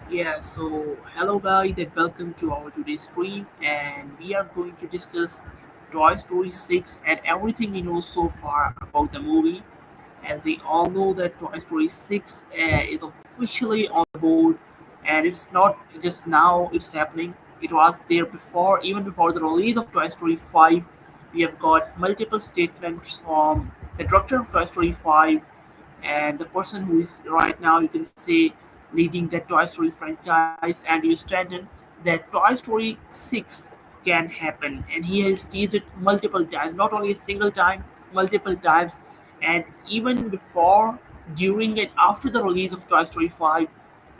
Yeah, so hello guys and welcome to our today's stream and we are going to discuss Toy Story 6 and everything we know so far about the movie. As we all know that Toy Story 6 is officially on the board and it's not just now it's happening. It was there before, even before the release of Toy Story 5. We have got multiple statements from the director of Toy Story 5 and the person who is right now you can say leading the Toy Story franchise, and you strengthen that Toy Story 6 can happen, and he has teased it multiple times, not only a single time, multiple times, and even before, during, and after the release of Toy Story 5,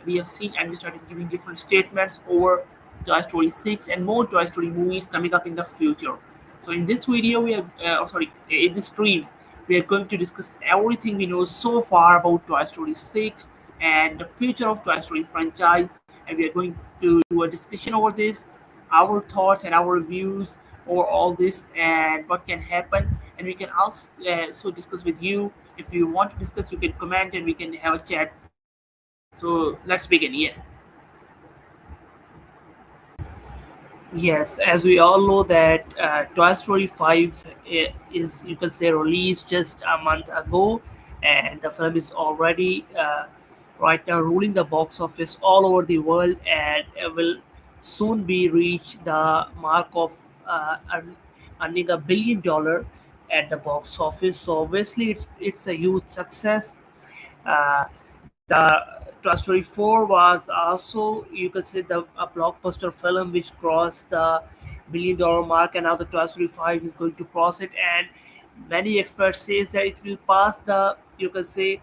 we have seen and we started giving different statements over Toy Story 6 and more Toy Story movies coming up in the future. So in this video, in this stream, we are going to discuss everything we know so far about Toy Story 6 and the future of Toy Story franchise, and we are going to do a discussion over this, our thoughts and our views over all this, and what can happen. And we can also discuss with you. If you want to discuss, you can comment and we can have a chat. So let's begin. Yeah. Yes, as we all know that Toy Story 5 is, you can say, released just a month ago, and the film is already right now ruling the box office all over the world, and it will soon be reach the mark of earning $1 billion at the box office. So obviously, it's a huge success. uh, the Toy Story 4 was also, you could say, a blockbuster film which crossed the $1 billion mark, and now the Toy Story 5 is going to cross it. And many experts say that it will pass the, you can say,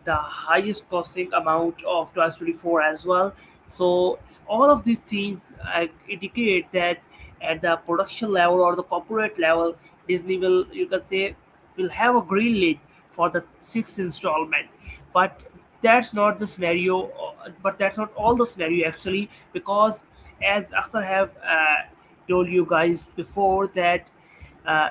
the highest costing amount of Toy Story 4 as well. So all of these things indicate that at the production level or the corporate level, Disney will, you can say, will have a green light for the sixth installment. But that's not the scenario. But that's not all the scenario actually, because as Akhtar have told you guys before that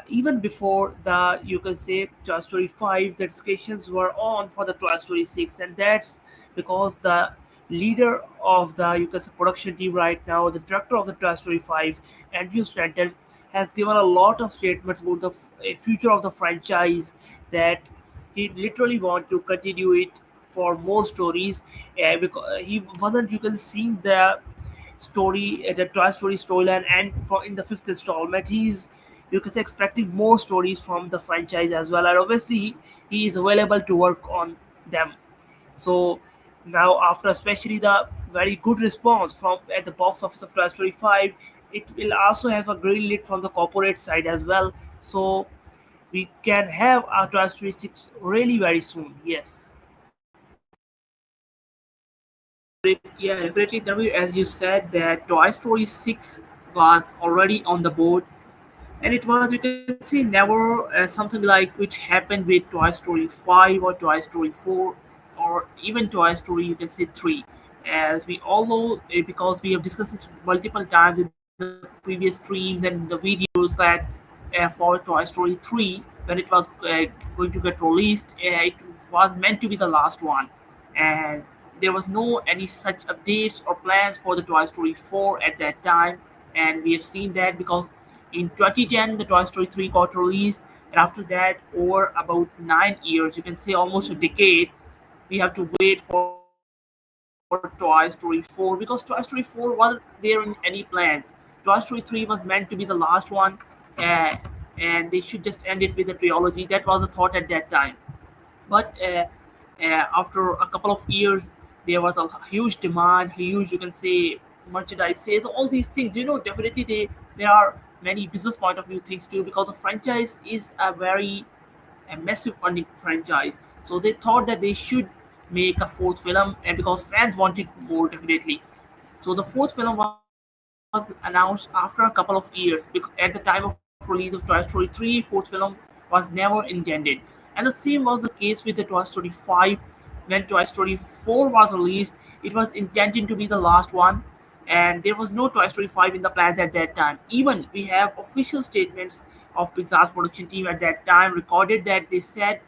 even before the, you can say, Toy Story 5, the discussions were on for the Toy Story 6, and that's because the leader of the, you can say, production team right now, the director of the Toy Story 5, Andrew Stanton, has given a lot of statements about the future of the franchise, that he literally want to continue it for more stories, because he wasn't, you can see the story, the Toy Story storyline, and for in the fifth installment, he's, you can say, expecting more stories from the franchise as well. And obviously, he is available to work on them. So now, after especially the very good response from at the box office of Toy Story 5, it will also have a green lit from the corporate side as well. So we can have our Toy Story 6 really very soon. Yes. Yeah, definitely. W, as you said, that Toy Story 6 was already on the board, and it was, you can say, never something like which happened with Toy Story 5 or Toy Story 4 or even Toy Story, you can say, 3. As we all know, because we have discussed this multiple times in the previous streams and the videos, that for Toy Story 3, when it was going to get released, it was meant to be the last one, and there was no any such updates or plans for the Toy Story 4 at that time. And we have seen that because in 2010 the Toy Story 3 got released, and after that, over about 9 years, you can say almost a decade, we have to wait for Toy Story 4, because Toy Story 4 wasn't there in any plans. Toy Story 3 was meant to be the last one, uh, and they should just end it with a trilogy. That was the thought at that time. But after a couple of years, there was a huge demand, huge, you can say, merchandise sales, all these things. Definitely there are many business point of view things too, because a franchise is a massive earning franchise. So they thought that they should make a fourth film, and because fans wanted more, definitely. So the fourth film was announced after a couple of years. At the time of release of Toy Story 3, fourth film was never intended. And the same was the case with the Toy Story 5. When Toy Story 4 was released, it was intended to be the last one, and there was no Toy Story 5 in the plans at that time. Even we have official statements of Pixar's production team at that time recorded that they said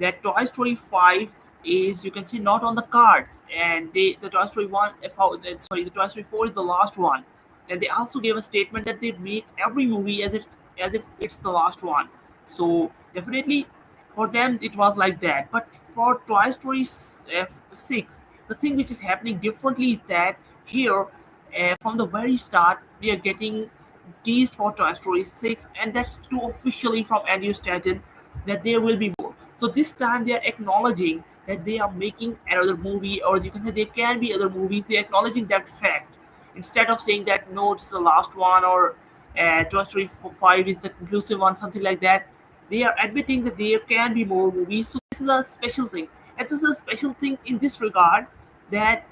that Toy Story 5 is, you can see, not on the cards. And the Toy Story one, sorry, the Toy Story 4 is the last one. And they also gave a statement that they make every movie as if it's the last one. So definitely for them it was like that. But for Toy Story 6, the thing which is happening differently is that here, from the very start, we are getting teased for Toy Story 6, and that's too officially from Andrew Stanton that there will be more. So this time they are acknowledging that they are making another movie, or you can say there can be other movies. They're acknowledging that fact instead of saying that no, it's the last one, or Toy Story 5 is the conclusive one, something like that. They are admitting that there can be more movies. So this is a special thing, and this is a special thing in this regard that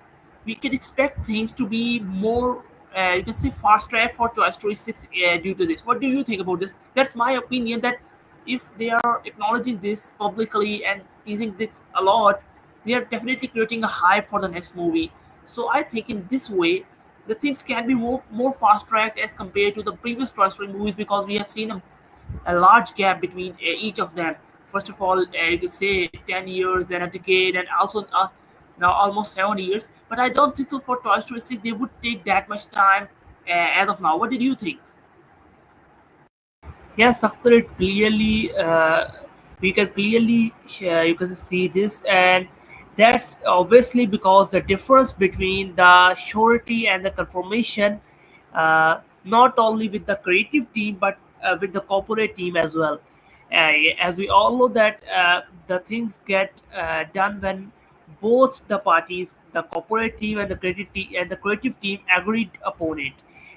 we can expect things to be more, you can say, fast track for Toy Story 6 due to this. What do you think about this? That's my opinion, that if they are acknowledging this publicly and using this a lot, they are definitely creating a hype for the next movie. So I think in this way, the things can be more fast tracked as compared to the previous Toy Story movies, because we have seen a large gap between each of them. First of all, you could say 10 years, then a decade, and also now almost 7 years. But I don't think so for Toy Story 6 they would take that much time as of now. What did you think? Yes, Akhtar, it clearly, we can clearly you can see this, and that's obviously because the difference between the surety and the confirmation, not only with the creative team but with the corporate team as well. As we all know that the things get done when both the parties, the corporate team and the creative team, agreed upon it.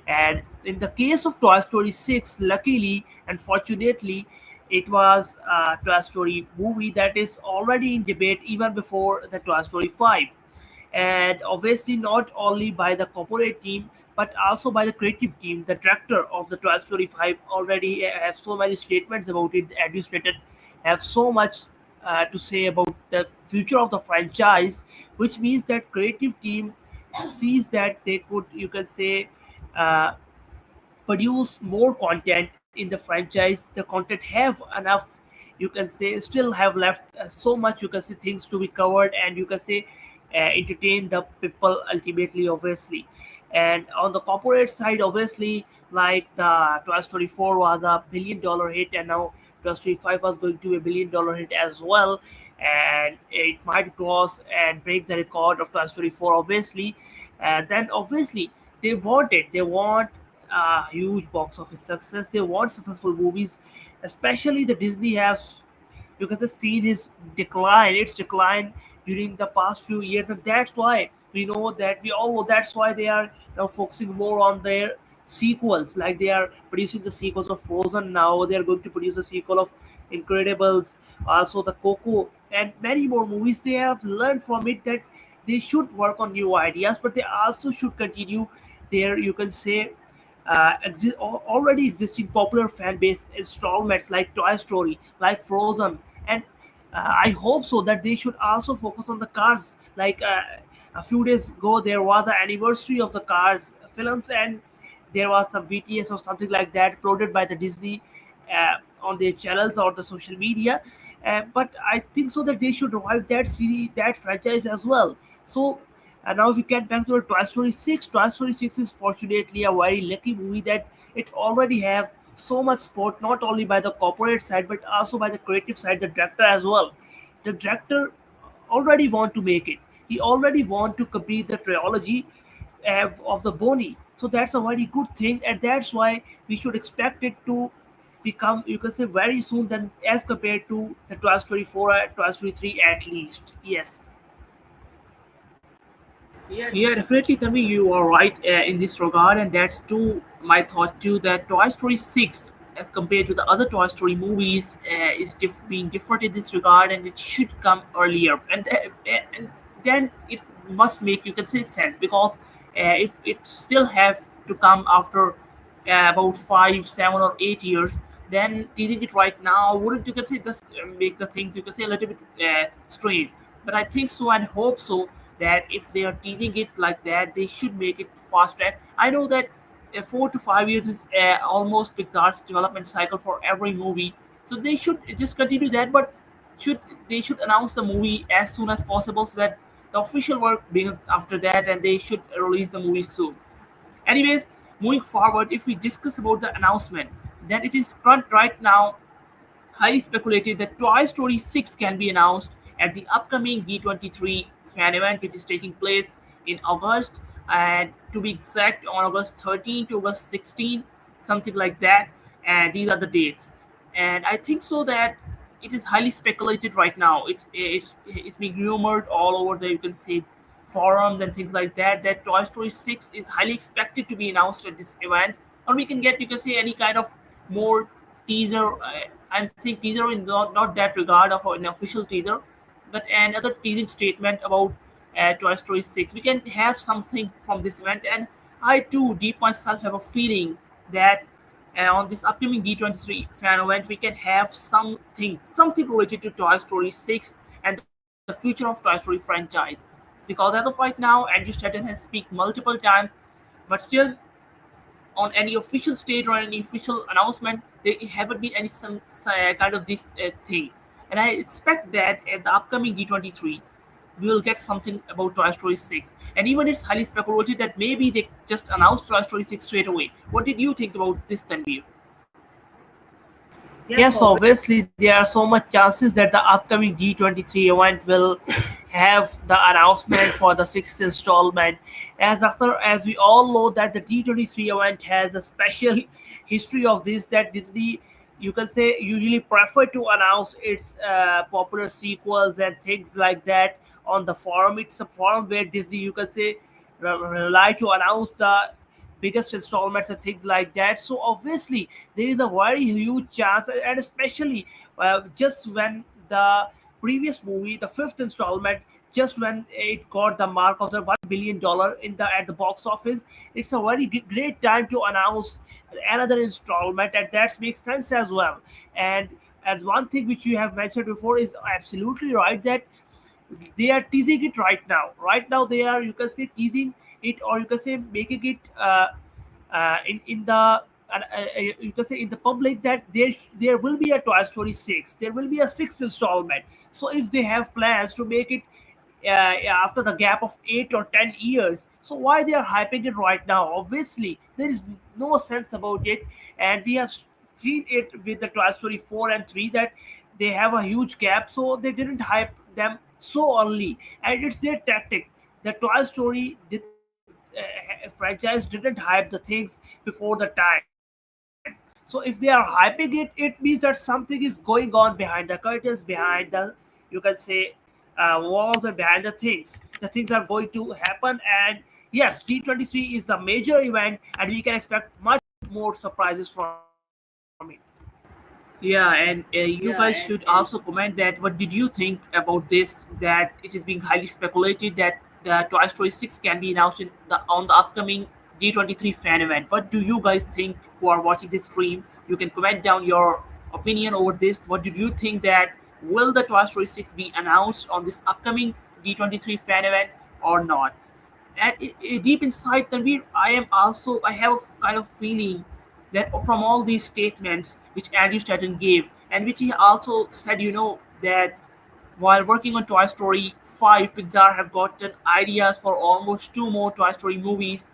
And in the case of Toy Story 6, luckily and fortunately, it was a Toy Story movie that is already in debate even before the Toy Story 5. And obviously, not only by the corporate team, but also by the creative team. The director of the Toy Story 5 already have so many statements about it. The administrator have so much to say about the future of the franchise, which means that creative team sees that they could, you can say, uh, produce more content in the franchise. The content have enough, you can say, still have left so much, you can say, things to be covered, and you can say entertain the people ultimately, obviously. And on the corporate side, obviously, like the Toy Story 4 was a $1 billion hit, and now Toy Story 5 was going to be $1 billion hit as well, and it might cross and break the record of Toy Story 4, obviously. And then obviously they want a huge box office success. They want successful movies, especially the Disney has, because the seen its decline during the past few years, and that's why we all know that's why they are now focusing more on their sequels. Like they are producing the sequels of Frozen now. They are going to produce a sequel of Incredibles, also the Coco, and many more movies. They have learned from it that they should work on new ideas, but they also should continue their, you can say, already existing popular fan base installments like Toy Story, like Frozen, and I hope so that they should also focus on the Cars. Like a few days ago, there was the anniversary of the Cars films, and there was some BTS or something like that uploaded by the Disney on their channels or the social media. But I think so that they should revive that series, that franchise as well. So now, if we get back to the Toy Story 6, Toy Story 6 is fortunately a very lucky movie that it already have so much support, not only by the corporate side but also by the creative side, the director as well. The director already want to make it. He already want to complete the trilogy of the Bonnie. So that's a very good thing, and that's why we should expect it to become, you can say, very soon than as compared to the Toy Story 4 and Toy Story 3 at least. Yes. Yeah, definitely, Tami, you are right in this regard, and that's too my thought too. That Toy Story 6, as compared to the other Toy Story movies, is being different in this regard, and it should come earlier, and then it must make, you can say, sense, because if it still have to come after about 5, 7, or 8 years, then teasing it right now wouldn't, you can say, just make the things, you can say, a little bit strange. But I think so and hope so that if they are teasing it like that, they should make it fast track. I know that 4 to 5 years is almost Pixar's development cycle for every movie, so they should just continue that. But should they should announce the movie as soon as possible so that the official work begins after that, and they should release the movie soon. Anyways, moving forward, if we discuss about the announcement, then it is right now highly speculated that Toy Story 6 can be announced at the upcoming D23 fan event, which is taking place in August, and to be exact, on August 13 to August 16, something like that. And these are the dates. And I think so that it is highly speculated right now. It's being rumored all over the, you can say, forums and things like that, that Toy Story 6 is highly expected to be announced at this event, or we can get, you can say, any kind of more teaser. I'm saying teaser in not that regard of an official teaser, but another teasing statement about Toy Story 6. We can have something from this event, and I too, deep myself, have a feeling that on this upcoming D23 fan event, we can have something related to Toy Story 6 and the future of Toy Story franchise. Because as of right now, Andrew Stanton has speak multiple times, but still on any official state or any official announcement, there haven't been any some kind of this thing. And I expect that at the upcoming D23, we will get something about Toy Story 6. And even it's highly speculated that maybe they just announced Toy Story 6 straight away. What did you think about this, Tanvir? Yes, obviously there are so much chances that the upcoming D23 event will have the announcement for the sixth installment. As we all know that the D23 event has a special history of this, that Disney, you can say, usually prefer to announce its popular sequels and things like that on the forum. It's a forum where Disney, you can say, rely to announce the biggest installments and things like that. So obviously there is a very huge chance, and especially just when the previous movie, the fifth installment, just when it got the mark of the $1 billion in the at the box office, it's a very great time to announce another installment, and that makes sense as well. And one thing which you have mentioned before is absolutely right, that they are teasing it right now. Right now, they are, you can say, teasing it, or you can say making it in the you can say in the public, that there will be a Toy Story 6. There will be a sixth installment. So if they have plans to make it after the gap of 8 or 10 years, so why they are hyping it right now? Obviously, there is no sense about it, and we have seen it with the Toy Story 4 and 3 that they have a huge gap, so they didn't hype them so early, and it's their tactic. The Toy Story franchise didn't hype the things before the time. So if they are hyping it, it means that something is going on behind the curtains, behind the, you can say, walls and behind the things are going to happen. And yes, D23 is the major event, and we can expect much more surprises from it. Yeah, and you guys should also comment that what did you think about this? That it is being highly speculated that the Toy Story 6 can be announced on the upcoming D23 fan event. What do you guys think who are watching this stream? You can comment down your opinion over this. What did you think, that will the Toy Story 6 be announced on this upcoming D23 fan event or not? And deep inside Tanvir, I have a kind of feeling that from all these statements which Andrew Stanton gave, and which he also said, that while working on Toy Story 5, Pixar have gotten ideas for almost two more Toy Story movies.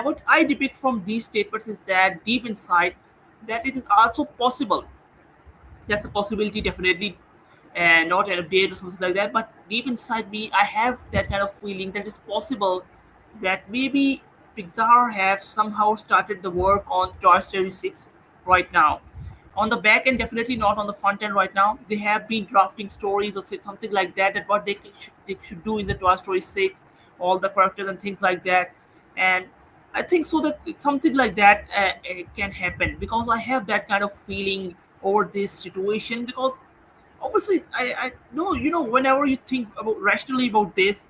What I depict from these statements is that deep inside, that it is also possible, that's a possibility, definitely, and not an update or something like that. But deep inside me, I have that kind of feeling that it's possible that maybe Pixar have somehow started the work on Toy Story 6 right now. On the back end, definitely not on the front end right now. They have been drafting stories or something like that, that what they should do in the Toy Story 6, all the characters and things like that. And I think so that something like that can happen, because I have that kind of feeling over this situation. Because obviously I know, whenever you think about rationally about this,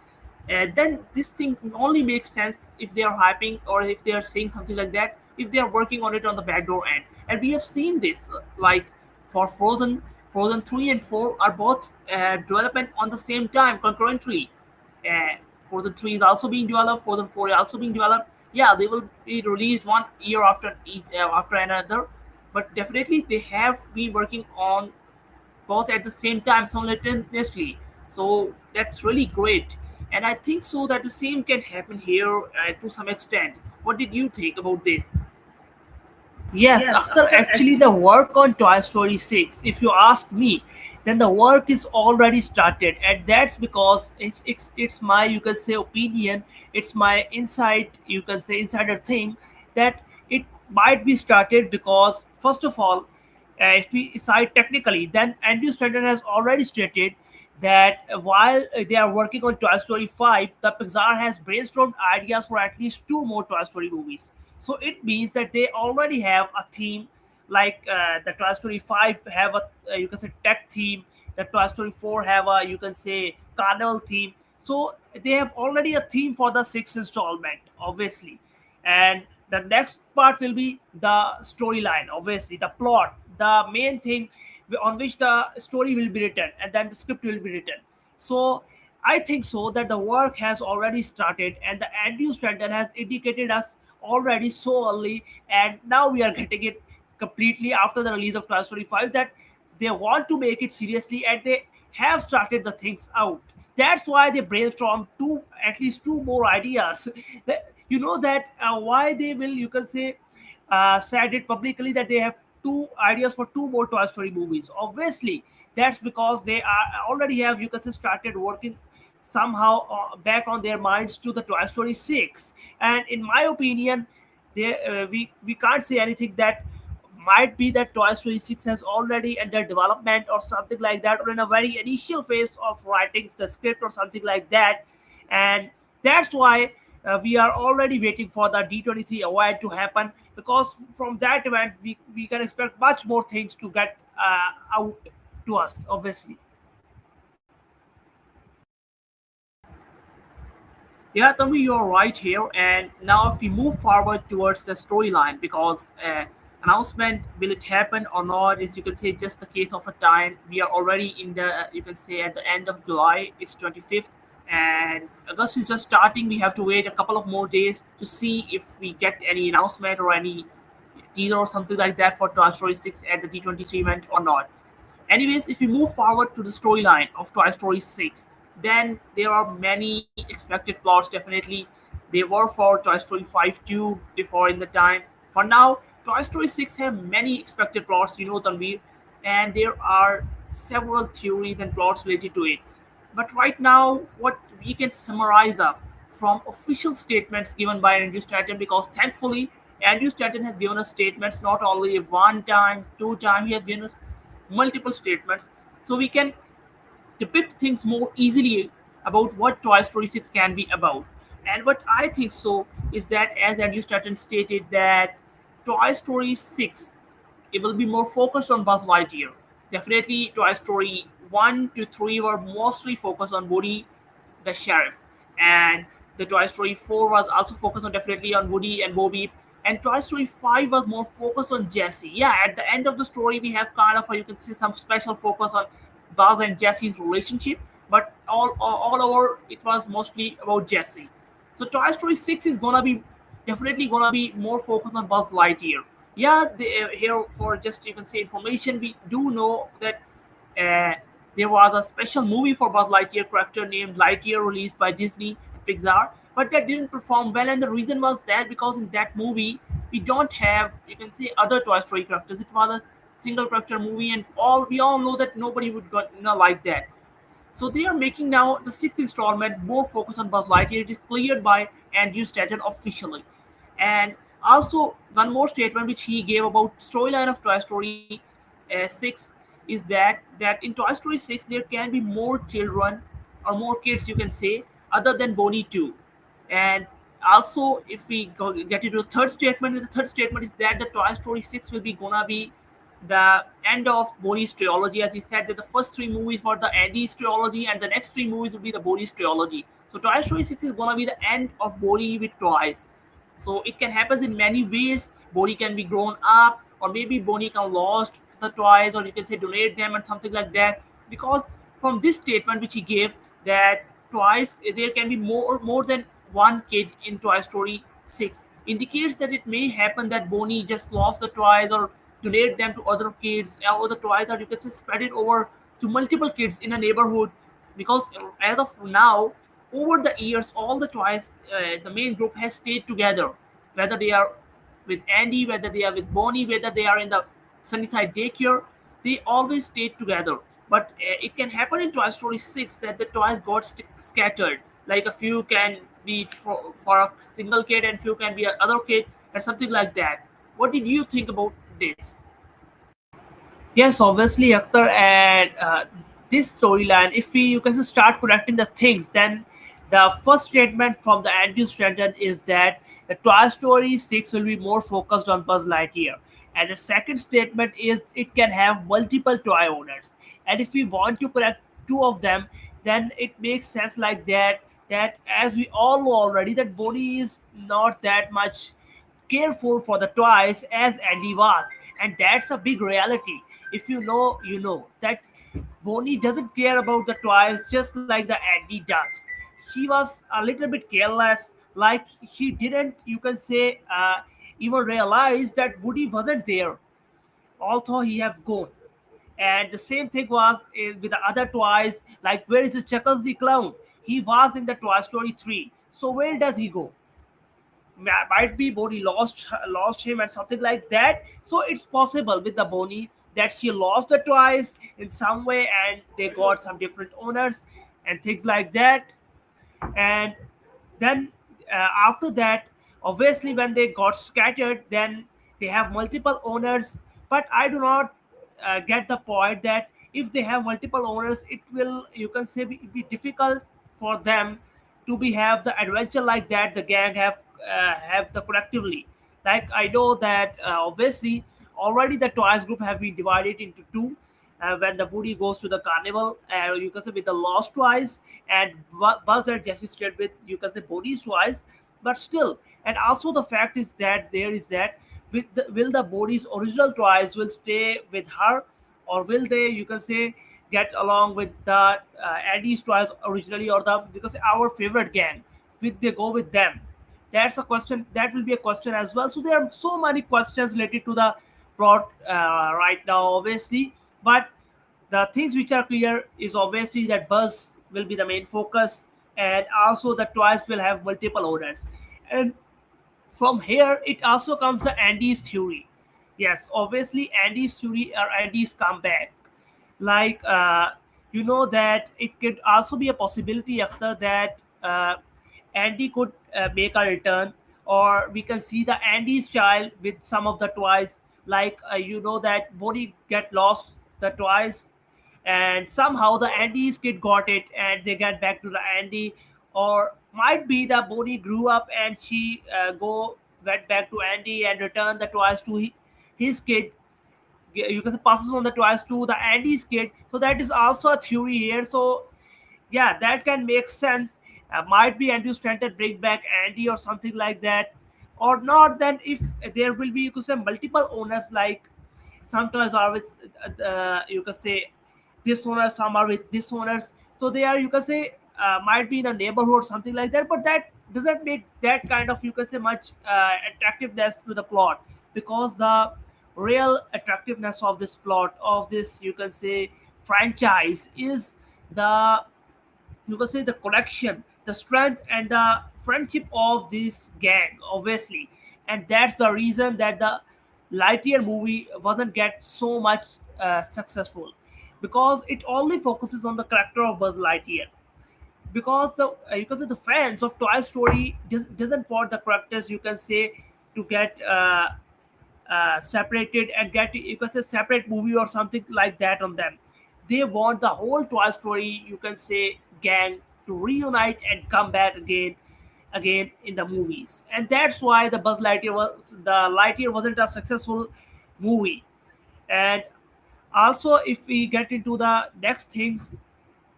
then this thing only makes sense if they are hyping, or if they are saying something like that, if they are working on it on the backdoor end. And we have seen this, like for Frozen 3 and 4 are both development on the same time concurrently. uh, Frozen 3 is also being developed, Frozen 4 is also being developed. Yeah, they will be released one year after each, after another, but definitely they have been working on both at the same time simultaneously. So that's really great. And I think so that the same can happen here to some extent. What did you think about this? Yes, Yes, after after actually the work on Toy Story 6, if you ask me, then the work is already started, and that's because it's my, you can say, opinion, it's my insight, you can say insider thing, that it might be started because first of all, if we cite technically, then Andrew Stanton has already stated that while they are working on Toy Story 5, the Pixar has brainstormed ideas for at least two more Toy Story movies. So it means that they already have a theme, like the Toy Story 5 have a, you can say, tech theme, the Toy Story 4 have a, you can say, carnival theme. So they have already a theme for the sixth installment, obviously. And the next part will be the storyline, obviously the plot, the main thing on which the story will be written, and then the script will be written. So I think so that the work has already started, and the Andrew Stanton has indicated us already so early, and now we are getting it completely after the release of Toy Story 5, that they want to make it seriously and they have started the things out. That's why they brainstormed two, at least two more ideas. You know that why they will, you can say, said it publicly that they have two ideas for two more Toy Story movies. Obviously, that's because they are already have, you can say, started working somehow back on their minds to the Toy Story 6. And in my opinion, we can't say anything that might be that Toy Story 6 has already under development or something like that, or in a very initial phase of writing the script or something like that. And that's why we are already waiting for the D23 award to happen, because from that event we can expect much more things to get out to us, obviously. Yeah, Tanvi, you're right here. And now, if we move forward towards the storyline, because announcement, will it happen or not, is, you can say, just the case of a time. We are already in the, you can say, at the end of July. It's 25th, and August is just starting. We have to wait a couple of more days to see if we get any announcement or any teaser or something like that for Toy Story 6 at the D23 event or not. Anyways, if we move forward to the storyline of Toy Story 6, then there are many expected plots, definitely. They were for Toy Story 5 too before in the time. For now, Toy Story 6 have many expected plots, Tanvir, and there are several theories and plots related to it. But right now, what we can summarize up from official statements given by Andrew Stanton, because thankfully, Andrew Stanton has given us statements not only one time, two times, he has given us multiple statements, so we can depict things more easily about what Toy Story 6 can be about. And what I think so is that, as Andrew Stratton stated, that Toy Story 6, it will be more focused on Buzz Lightyear. Definitely, Toy Story 1 to 3 were mostly focused on Woody the Sheriff, and the Toy Story 4 was also focused on, definitely, on Woody and Bobby, and Toy Story 5 was more focused on Jesse. Yeah, at the end of the story, we have kind of, you can see, some special focus on Buzz and Jesse's relationship, but all over it was mostly about Jesse. So Toy Story 6 is gonna be definitely gonna be more focused on Buzz Lightyear. Yeah, here for just, you can say, information, we do know that uh, there was a special movie for Buzz Lightyear character named Lightyear released by Disney and Pixar, but that didn't perform well, and the reason was that because in that movie we don't have, you can say, other Toy Story characters. It was a single character movie, and we all know that nobody would go, like that. So they are making now the sixth installment more focused on Buzz Lightyear. It is cleared by Andrew Stanton officially. And also, one more statement which he gave about storyline of Toy Story 6 is that in Toy Story 6 there can be more children or more kids, you can say, other than Bonnie too. And also, if we get into the third statement, the third statement is that the Toy Story 6 will be gonna be the end of Bonnie's trilogy. As he said, that the first three movies were the Andy's trilogy, and the next three movies will be the Bonnie's trilogy. So Toy Story 6 is gonna be the end of Bonnie with toys. So it can happen in many ways. Bonnie can be grown up, or maybe Bonnie can lost the toys, or you can say donate them and something like that. Because from this statement which he gave, that toys, there can be more than one kid in Toy Story 6, indicates that it may happen that Bonnie just lost the toys or donate them to other kids, or the toys are, you can say, spread it over to multiple kids in a neighborhood. Because as of now, over the years, all the toys, the main group has stayed together, whether they are with Andy, whether they are with Bonnie, whether they are in the Sunnyside daycare, they always stayed together. But it can happen in Toy Story 6 that the toys got scattered. Like a few can be for a single kid and few can be another kid and something like that. What did you think about this? Yes, obviously, Akhtar, and this storyline, if we you can just start connecting the things, then the first statement from the Andrew Stanton is that the Toy Story 6 will be more focused on Buzz Lightyear. And the second statement is it can have multiple toy owners. And if we want to connect two of them, then it makes sense like that. That as we all know already, that Bonnie is not that much careful for the toys as Andy was, and that's a big reality. If you know, you know that Bonnie doesn't care about the toys just like the Andy does. He was a little bit careless, like he didn't, you can say, even realize that Woody wasn't there, although he have gone. And the same thing was with the other toys, like where is the Chuckles the Clown? He was in the Toy Story 3. So where does he go? Might be Bonnie lost him and something like that. So it's possible with the Bonnie that she lost the toys in some way and they got some different owners and things like that. And then after that, obviously when they got scattered, then they have multiple owners. But I do not get the point that if they have multiple owners, it will, you can say, be difficult for them to be have the adventure like that the gang have the collectively. Like I know that obviously already the toys group have been divided into two. When the Woody goes to the carnival, you can say with the Lost Toys, and Buzz and Jesse stayed with, you can say, Bodhi's Toys. But still, and also the fact is that there is that will the Bodhi's original toys will stay with her, or will they, you can say, get along with the Andy's toys originally, or the, because our favorite gang, will they go with them? That's a question. That will be a question as well. So there are so many questions related to the plot right now, obviously. But the things which are clear is obviously that Buzz will be the main focus, and also the toys will have multiple owners. And from here, it also comes the Andy's theory. Yes, obviously Andy's theory or Andy's comeback. Like you know that it could also be a possibility after that Andy could make a return, or we can see the Andy's child with some of the toys. Like you know that Bonnie get lost the toys, and somehow the Andy's kid got it, and they get back to the Andy. Or might be the Bonnie grew up and she go went back to Andy and returned the toys to his kid. You can say passes on the toys to the Andy's kid. So that is also a theory here. So yeah, that can make sense. Might be Andrew Stanton bring back Andy or something like that, or not. Then if there will be, you could say, multiple owners, like some toys are with you can say this owner, some are with this owners. So they are, you can say, might be in a neighborhood, something like that. But that doesn't make that kind of, you can say, much attractiveness to the plot, because the real attractiveness of this plot of this, you can say, franchise is the, you can say, the connection, the strength, and the friendship of this gang, obviously. And that's the reason that the Lightyear movie wasn't get so much successful, because it only focuses on the character of Buzz Lightyear. Because the you can say the fans of Toy Story doesn't want the characters, you can say, to get separated and get, you can say, separate movie or something like that on them. They want the whole Toy Story, you can say, gang to reunite and come back again in the movies. And that's why the Lightyear wasn't a successful movie. And also, if we get into the next things,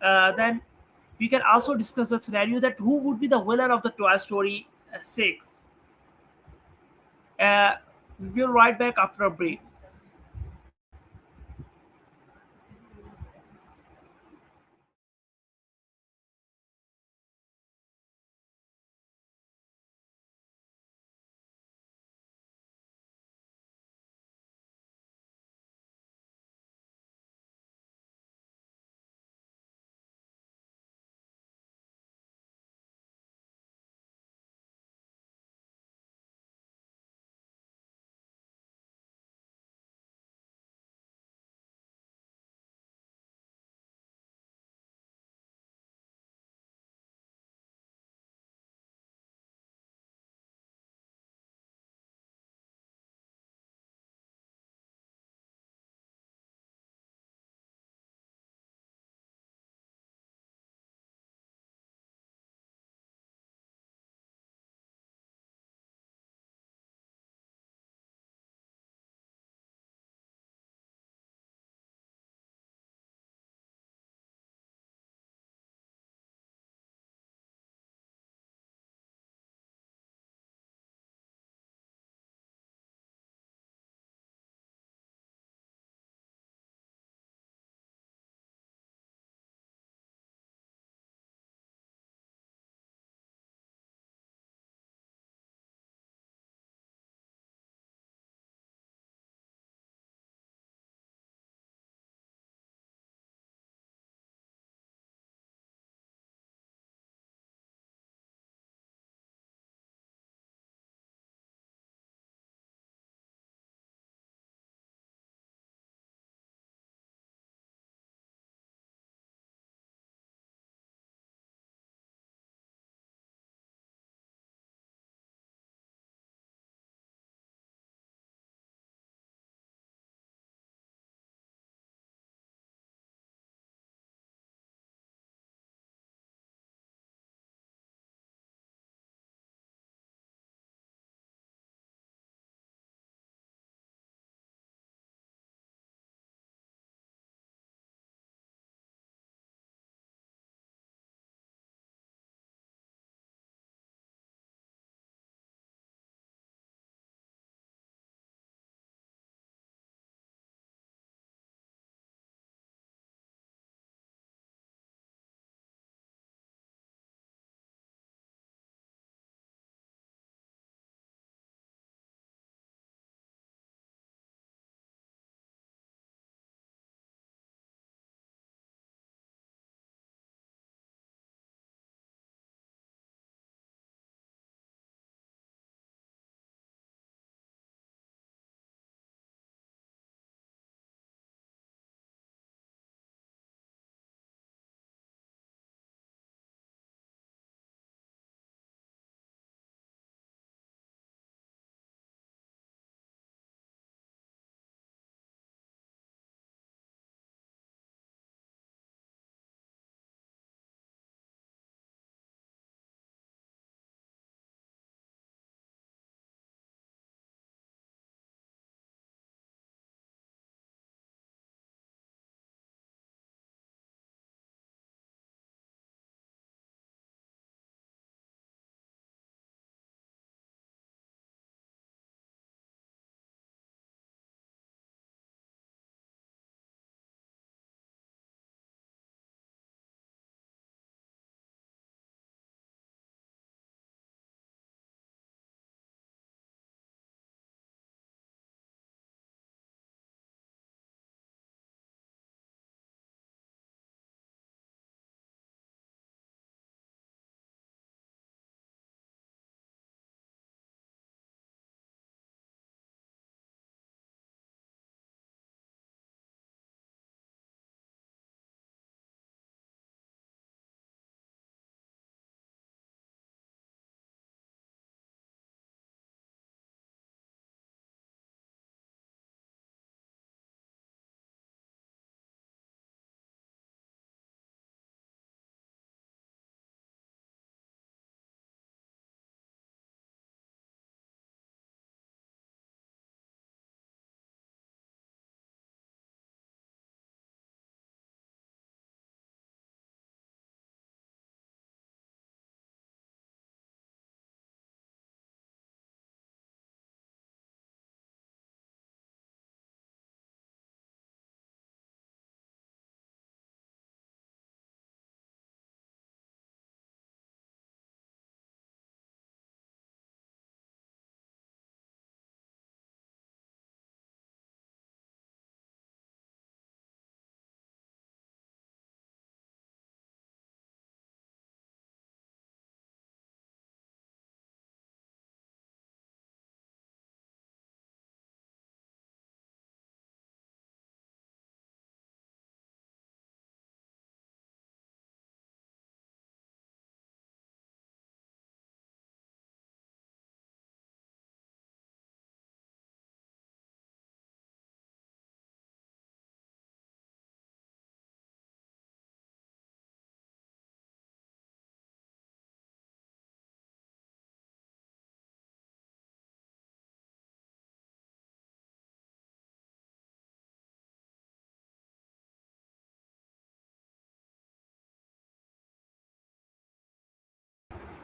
then we can also discuss the scenario that who would be the winner of the Toy Story 6. uh, we'll right back after a break.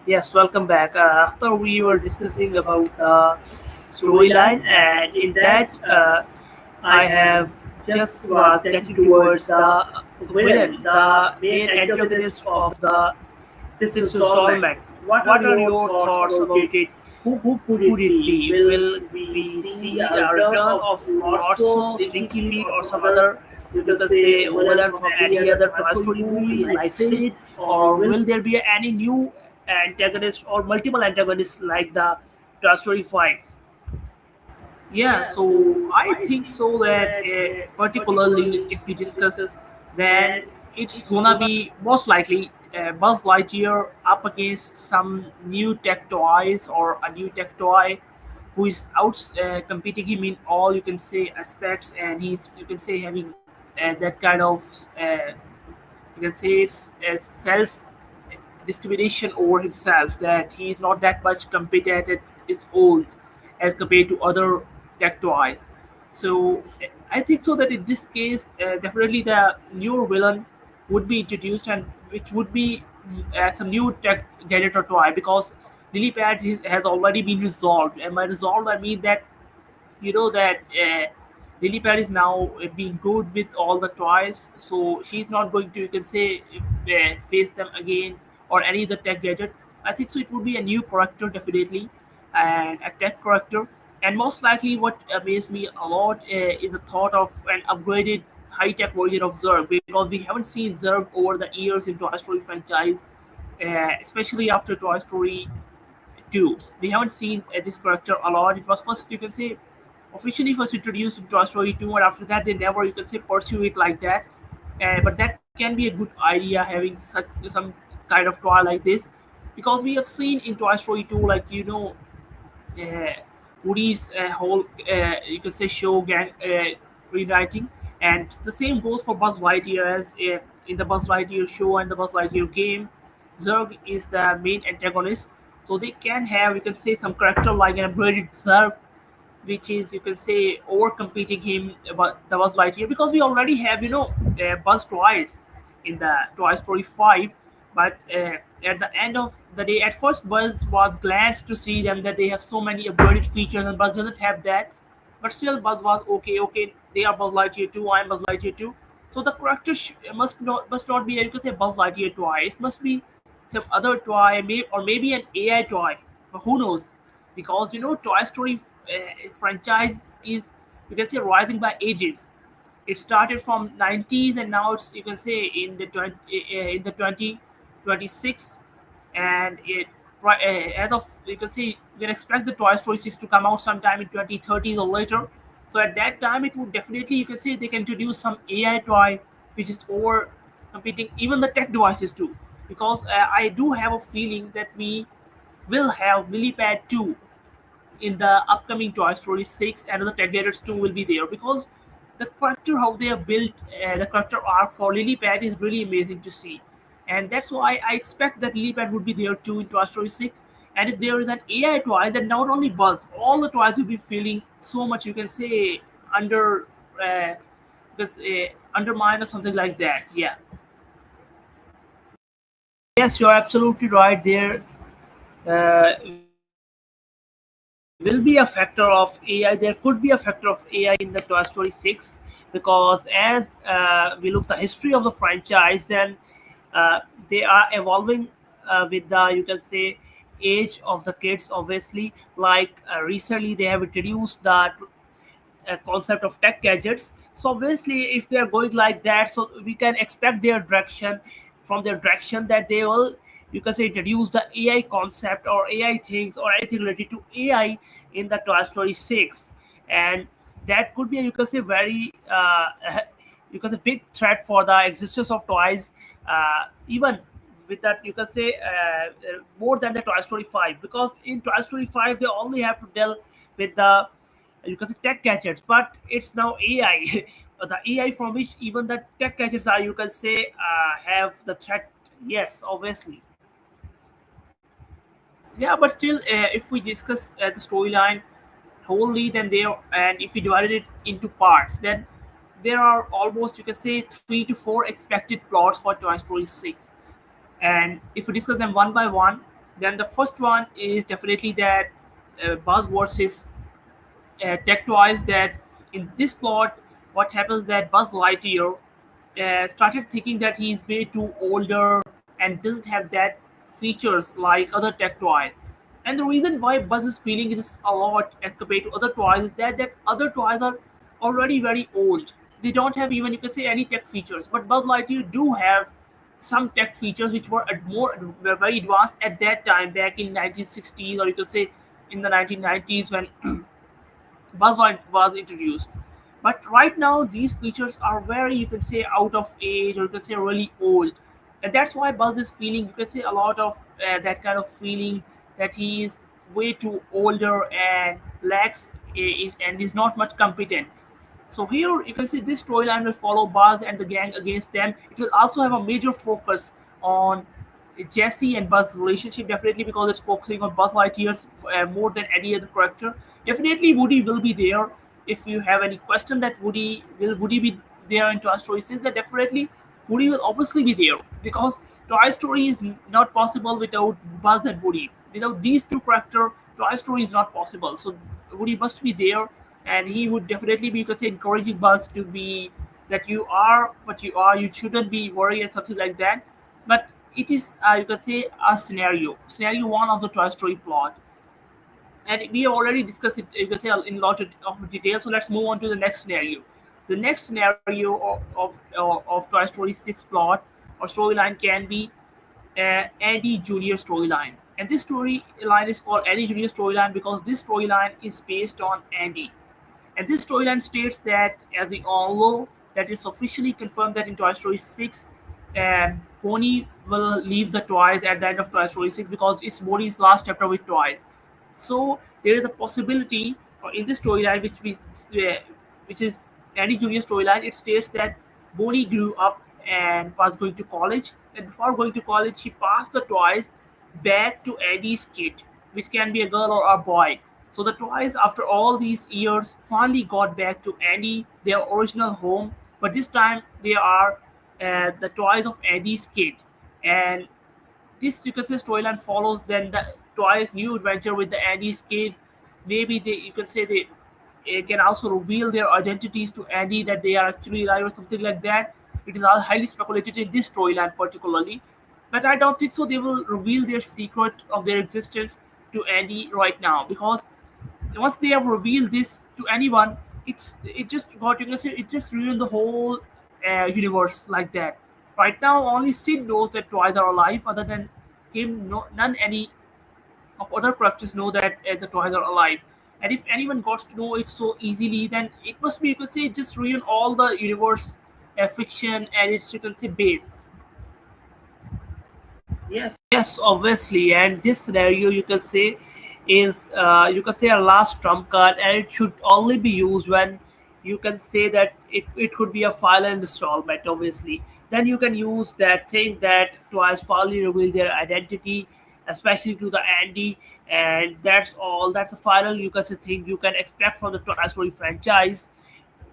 Yes, welcome back. After we were discussing about the storyline, and in that, I have just was getting towards the villain, the main antagonist of the sixth installment. What are your thoughts about it? Who could it be? Will we see a return of Lotso, Stinky Pete, or some other, you can say, villain from any other Toy Story movie like Sid? Or will there be any new antagonist or multiple antagonists like the Toy Story 5? Yeah, so I think so that particularly if we discuss, then it's gonna be most likely Buzz Lightyear up against some new tech toys or a new tech toy who is out competing him in all, you can say, aspects, and he's, you can say, having that kind of uh, you can say it's a self discrimination over himself, that he is not that much competent at his own as compared to other tech toys. So I think so that in this case, definitely the newer villain would be introduced, and which would be some new tech gadget or toy, because Lily Pad has already been resolved, and by resolved I mean that you know that Lily Pad is now being good with all the toys, so she's not going to, you can say, face them again or any other tech gadget. I think so. It would be a new character definitely, and a tech character, and most likely what amazed me a lot is the thought of an upgraded high-tech version of Zurg, because we haven't seen Zurg over the years in Toy Story franchise, especially after Toy Story 2. We haven't seen this character a lot. It was first, you can say, officially first introduced in Toy Story 2, and after that they never, you can say, pursue it like that. But that can be a good idea, having such some kind of toy like this, because we have seen in Toy Story 2, like uh, Woody's whole, you could say, show gang reuniting, and the same goes for Buzz Lightyear, as in the Buzz Lightyear show and the Buzz Lightyear game. Zurg is the main antagonist, so they can have, you can say, some character like an upgraded Zurg, which is, you can say, over competing him about the Buzz Lightyear, because we already have, Buzz twice in the Toy Story 5, but at the end of the day, at first Buzz was glad to see them that they have so many upgraded features, and Buzz doesn't have that, but still Buzz was okay. Okay, they are Buzz Lightyear too. I'm Buzz Lightyear too. So the character must not be, you can say, Buzz Lightyear toy. It must be some other toy, or maybe an AI toy. But who knows? Because Toy Story franchise is, you can say, rising by ages. It started from 90s, and now it's, you can say, in the 2026, and it right as of, you can say, you can expect the Toy Story 6 to come out sometime in 2030s or later. So at that time it would definitely, you can say, they can introduce some AI toy which is over competing even the tech devices too, because I do have a feeling that we will have Millipad 2 in the upcoming Toy Story 6, and the Tech Gators 2 will be there, because the character, how they have built the character arc for Lillipad is really amazing to see. And that's why I expect that Lillipad would be there too in Toy Story 6. And if there is an AI toy, then not only Buzz, all the toys will be feeling so much, you can say, under, uh, because, undermined or something like that. Yeah. Yes, you're absolutely right. There will be a factor of AI. There could be a factor of AI in the Toy Story 6, because as we look the history of the franchise, then they are evolving with the, you can say, age of the kids. Obviously, like recently they have introduced the concept of tech gadgets. So obviously, if they are going like that, so we can expect their direction, from their direction, that they will, you can say, introduce the AI concept or AI things or anything related to AI in the Toy Story 6, and that could be, you can say, very you can say, big threat for the existence of toys, even with that, you can say, more than the Toy Story 5, because in Toy Story 5 they only have to deal with the, you can say, tech gadgets, but it's now AI. The AI from which even the tech gadgets are, you can say, have the threat. Yes, obviously. Yeah, but still, if we discuss the storyline wholly, then there, and if we divided it into parts, then there are almost, you can say, 3 to 4 expected plots for Toy Story 6. And if we discuss them one by one, Then the first one is definitely that Buzz versus tech toys. That in this plot, what happens that Buzz Lightyear started thinking that he's way too older and doesn't have that features like other tech toys. And the reason why Buzz is feeling this a lot as compared to other toys is that other toys are already very old. They don't have even, you can say, any tech features. But Buzz Lightyear do have some tech features which were were very advanced at that time, back in 1960s, or you could say in the 1990s when Buzzword was introduced. But right now, these features are very, you can say, out of age, or you can say really old. And that's why Buzz is feeling, you can say, a lot of that kind of feeling that he is way too older and lacks and is not much competent. So here you can see this storyline will follow Buzz and the gang against them. It will also have a major focus on Jesse and Buzz's relationship, definitely because it's focusing on Buzz Lightyear more than any other character. Definitely Woody will be there. If you have any question that Woody be there in Toy Story 6, then definitely Woody will obviously be there because Toy Story is not possible without Buzz and Woody. Without these two characters, Toy Story is not possible. So Woody must be there, and he would definitely be, because encouraging Buzz to be that you are what you are. You shouldn't be worried and something like that. But it is, you can say, a scenario one of the Toy Story plot, and we have already discussed it, you can say, in a lot of detail. So let's move on to the next scenario. The next scenario of Toy Story 6 plot or storyline can be Andy Junior storyline. And this storyline is called Andy Junior storyline because this storyline is based on Andy. And this storyline states that, as we all know, that it's officially confirmed that in Toy Story 6, Bonnie will leave the toys at the end of Toy Story 6 because it's Bonnie's last chapter with toys. So there is a possibility in this storyline, which is Andy Junior storyline. It states that Bonnie grew up and was going to college, and before going to college, she passed the toys back to Andy's kid, which can be a girl or a boy. So the toys, after all these years, finally got back to Andy, their original home. But this time they are the toys of Andy's kid, and this, you can say, storyline follows then the toys' new adventure with the Andy's kid. Maybe they, you can say, they can also reveal their identities to Andy that they are actually alive or something like that. It is all highly speculated in this storyline particularly, but I don't think so. They will reveal their secret of their existence to Andy right now because once they have revealed this to anyone, it just got, you can say, it just ruined the whole universe like that. Right now, only Sid knows that toys are alive. Other than him, no, none any of other characters know that the toys are alive. And if anyone got to know it so easily, then it must be, you could say, just ruin all the universe fiction and its, you can say, base. Yes, obviously. And this scenario, you can say, is, you can say, a last trump card, and it should only be used when you can say that it could be a final installment. Obviously, then you can use that thing that twice finally reveal their identity, especially to the Andy, and that's all. That's a final, you can say, thing you can expect from the Toy Story franchise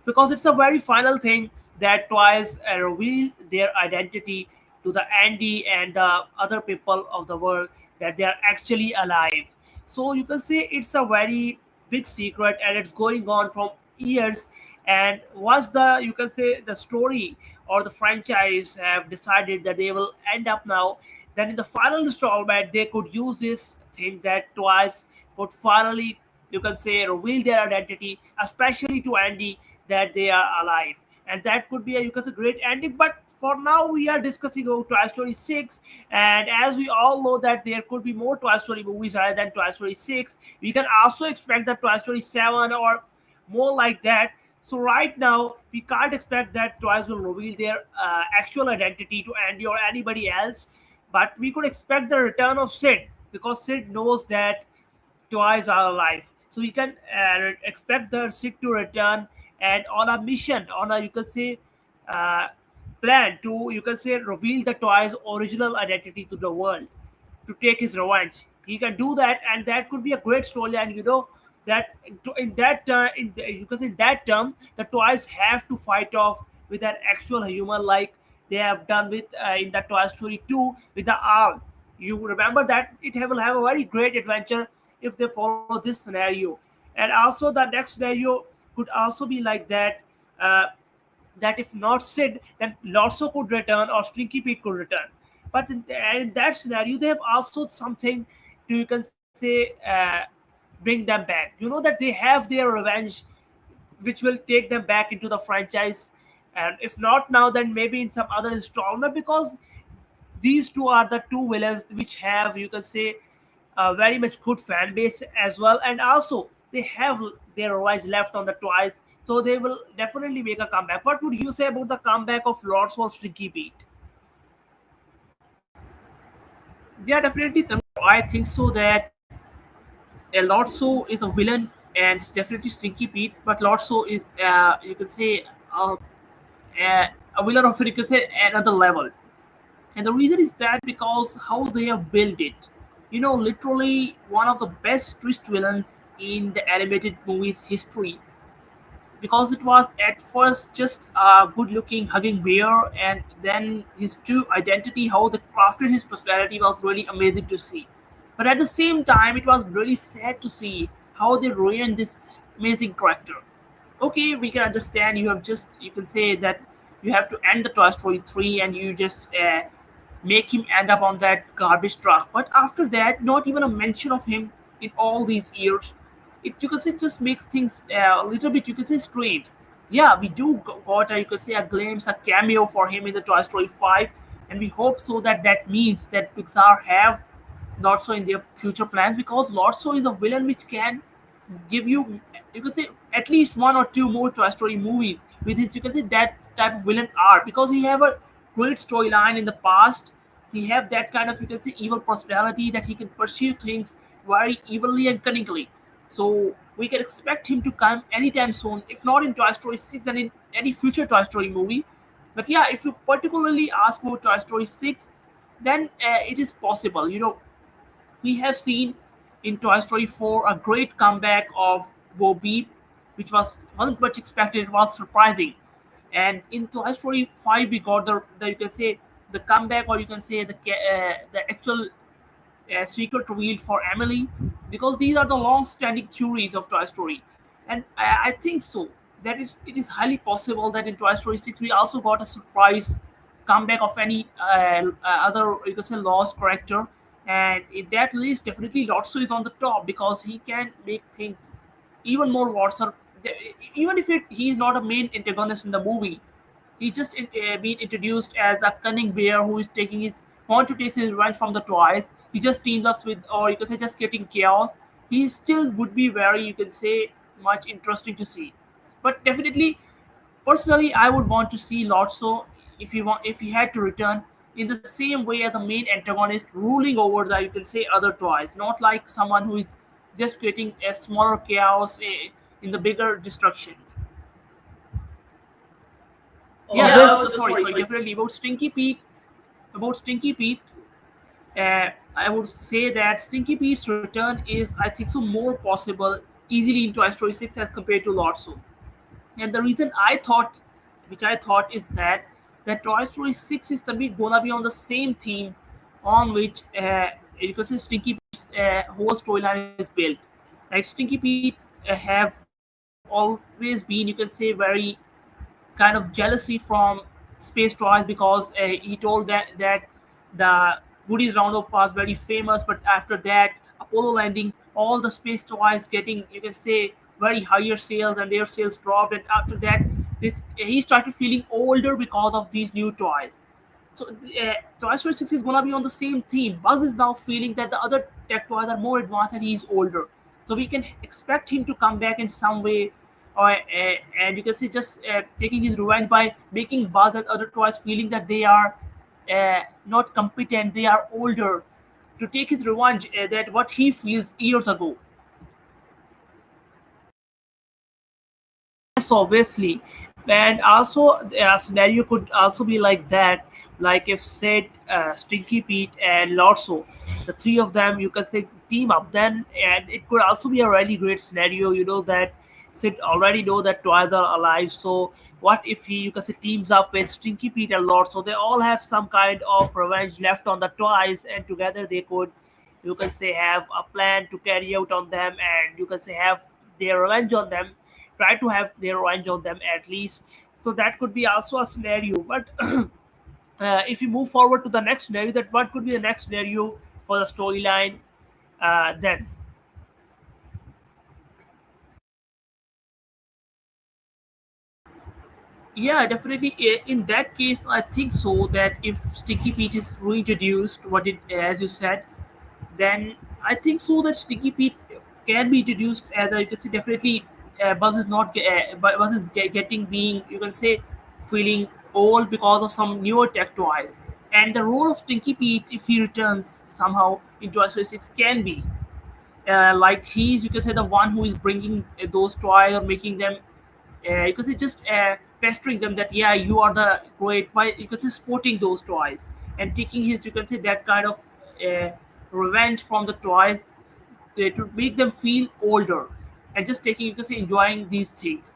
because it's a very final thing that twice reveal their identity to the Andy and the other people of the world that they are actually alive. So you can say it's a very big secret and it's going on from years. And once the, you can say, the story or the franchise have decided that they will end up now, then in the final installment they could use this thing that twice could finally, you can say, reveal their identity, especially to Andy, that they are alive. And that could be a, you can say, great ending. But for now, we are discussing about Toy Story 6. And as we all know that there could be more Toy Story movies other than Toy Story 6, we can also expect that Toy Story 7 or more like that. So right now, we can't expect that toys will reveal their actual identity to Andy or anybody else. But we could expect the return of Sid because Sid knows that toys are alive. So we can expect the Sid to return and on a mission, on a, you can say, uh, plan to, you can say, reveal the toy's original identity to the world to take his revenge. He can do that, and that could be a great story. And you know that in that you can say, in that term, the toys have to fight off with an actual human, like they have done with in the Toy Story 2 with the owl. You remember that it will have a very great adventure if they follow this scenario. And also the next scenario could also be like that, uh, that if not Sid, then Lotso could return or Stinky Pete could return. But in that scenario, they have also something to, you can say, bring them back. You know that they have their revenge, which will take them back into the franchise. And if not now, then maybe in some other installment, because these two are the two villains which have, you can say, a very much good fan base as well, and also they have their revenge left on the twice, so they will definitely make a comeback. What would you say about the comeback of Lords of Stinky Pete? Yeah, definitely. I think so that Lotso is a villain and it's definitely Stinky Pete, but Lotso is, you can say, uh, a villain of, you can say, another level. And the reason is that because how they have built it. You know, literally one of the best twist villains in the animated movie's history, because it was at first just a good looking hugging bear, and then his true identity, how they crafted his personality, was really amazing to see. But at the same time, it was really sad to see how they ruined this amazing character. Okay, we can understand, you have just, you can say that you have to end the Toy Story 3 and you just make him end up on that garbage truck. But after that, not even a mention of him in all these years. It, you can say, just makes things a little bit, you can say, strange. Yeah, we do got a, you can say, a glimpse, a cameo for him in the Toy Story 5, and we hope so that that means that Pixar have Lotso in their future plans, because Lotso is a villain which can give you could say, at least one or two more Toy Story movies with his, you can say, that type of villain art, because he have a great storyline in the past. He have that kind of, you can say, evil personality, that he can pursue things very evilly and cunningly. So we can expect him to come anytime soon, if not in Toy Story 6, then in any future Toy Story movie. But yeah, if you particularly ask about Toy Story 6, then it is possible. You know, we have seen in Toy Story 4 a great comeback of Bo Peep, which wasn't much expected. It was surprising. And in Toy Story 5, we got the, you can say, the comeback, or you can say the actual secret revealed for Emily, because these are the long-standing theories of Toy Story, and I think so that it is highly possible that in Toy Story 6 we also got a surprise comeback of any other, you can say, lost character, and in that list definitely Lotso is on the top, because he can make things even more worse. Even if he is not a main antagonist in the movie, he just been introduced as a cunning bear who is taking his want to take his revenge from the toys. He just teams up with, or you can say, just getting chaos. He still would be very, you can say, much interesting to see. But definitely, personally, I would want to see Lotso, if he had to return, in the same way as the main antagonist, ruling over the, you can say, other toys, not like someone who is just creating a smaller chaos in the bigger destruction. Yeah, sorry, definitely about Stinky Pete. About Stinky Pete, I would say that Stinky Pete's return is, I think so, more possible easily in Toy Story 6 as compared to Lotso. And the reason which I thought, is that Toy Story 6 is gonna be on the same theme on which, you can say, Stinky Pete's whole storyline is built. Like Stinky Pete have always been, you can say, very kind of jealousy from space toys, because he told that the Woody's Roundup was very famous, but after that Apollo landing, all the space toys getting, you can say, very higher sales, and their sales dropped, and after that this he started feeling older because of these new toys. So Toy Story 6 is gonna be on the same theme. Buzz is now feeling that the other tech toys are more advanced and he's older. So we can expect him to come back in some way, or and you can see, just taking his revenge by making Buzz and other toys feeling that they are not competent, they are older, to take his revenge, that what he feels years ago. Yes, obviously. And also, a scenario could also be like that. Like if said Stinky Pete and Lotso, the three of them, you can say, team up. Then, and it could also be a really great scenario. You know that Sid already know that toys are alive, so what if he, you can say, teams up with Stinky Pete a lot, so they all have some kind of revenge left on the toys, and together they could, you can say, have a plan to carry out on them, and you can say have their revenge on them, try to have their revenge on them at least. So that could be also a scenario. But if you move forward to the next scenario, that what could be the next scenario for the storyline then? Yeah, definitely. In that case, I think so that if Sticky Pete is reintroduced, what it, as you said, then I think so that Sticky Pete can be introduced as a, you can say, definitely Buzz is not Buzz is getting, being, you can say, feeling old because of some newer tech toys, and the role of Stinky Pete, if he returns somehow into S6, can be like he's, you can say, the one who is bringing those toys or making them, you can say, just pestering them that yeah, you are the great, by, you can say, sporting those toys and taking his, you can say, that kind of uh, revenge from the toys, to make them feel older, and just taking, you can say, enjoying these things.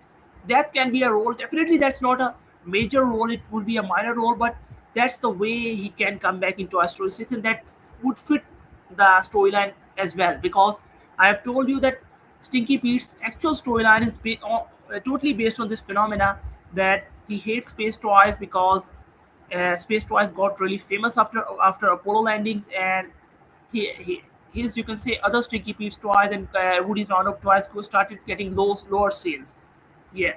That can be a role. Definitely that's not a major role, it would be a minor role, but that's the way he can come back into our story 6, and that would fit the storyline as well, because I have told you that Stinky Pete's actual storyline is totally based on this phenomena, that he hates space toys because space toys got really famous after Apollo landings, and he his, you can say, other Sticky Pete's toys and Woody's Roundup toys started getting lower sales. Yeah.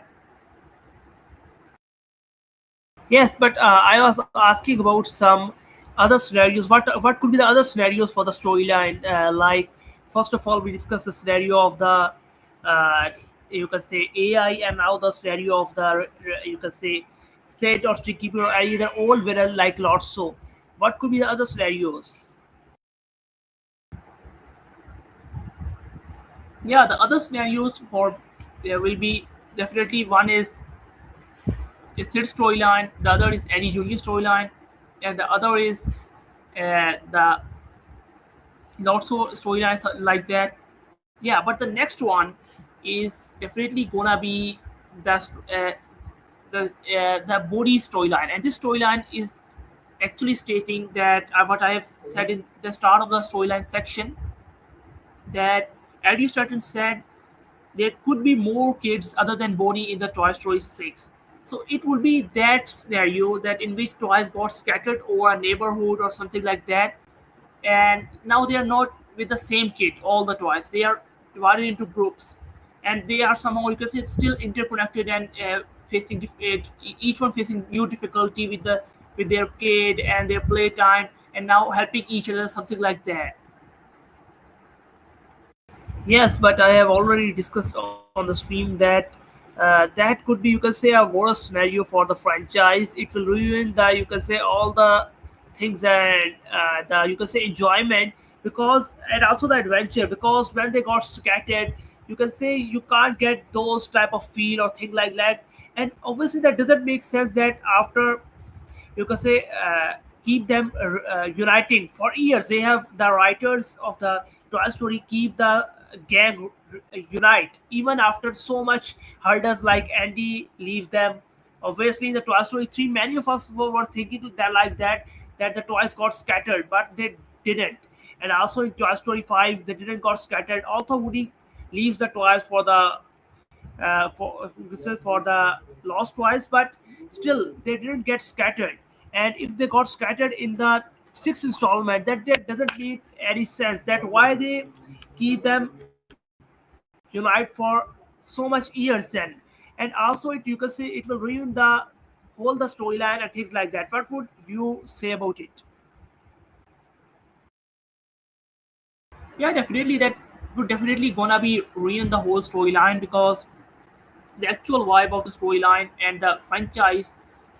Yes, but I was asking about some other scenarios. What could be the other scenarios for the storyline? Like, first of all, we discussed the scenario of the, uh, you can say, AI, and now the scenario of the, you can say, Sid or Sticky Pete, or either old villain like Lord So. What could be the other scenarios? Yeah, the other scenarios for, there will be, definitely one is Sid storyline, the other is Eddie Junior storyline, and the other is the lots of storylines like that. Yeah, but the next one is definitely gonna be the the Bodhi storyline, and this storyline is actually stating that what I have said in the start of the storyline section, that Eddie Stratton said there could be more kids other than Bonnie in the Toy Story 6. So it would be that scenario, that in which toys got scattered over a neighborhood or something like that, and now they are not with the same kid, all the toys, they are divided into groups, and they are somehow, you can say, still interconnected, and facing each one facing new difficulty with the, with their kid and their playtime, and now helping each other, something like that. Yes, but I have already discussed on the stream that that could be, you can say, a worst scenario for the franchise. It will ruin the, you can say, all the things, and the, you can say, enjoyment, because, and also the adventure, because when they got scattered, you can say, you can't get those type of feel or thing like that, and obviously that doesn't make sense that after, you can say, keep them uniting for years. They have, the writers of the Toy Story keep the gang unite even after so much hurdles, like Andy leaves them. Obviously, in the Toy Story 3, many of us were thinking that, like that the toys got scattered, but they didn't. And also in Toy Story 5, they didn't got scattered. Although Woody leaves the toys for the, for the lost twice, but still they didn't get scattered. And if they got scattered in the sixth installment, that doesn't make any sense. That why they keep them unite for so much years then. And also it, you can say, it will ruin the whole the storyline and things like that. What would you say about it? Yeah, definitely that would definitely gonna be ruin the whole storyline, because the actual vibe of the storyline and the franchise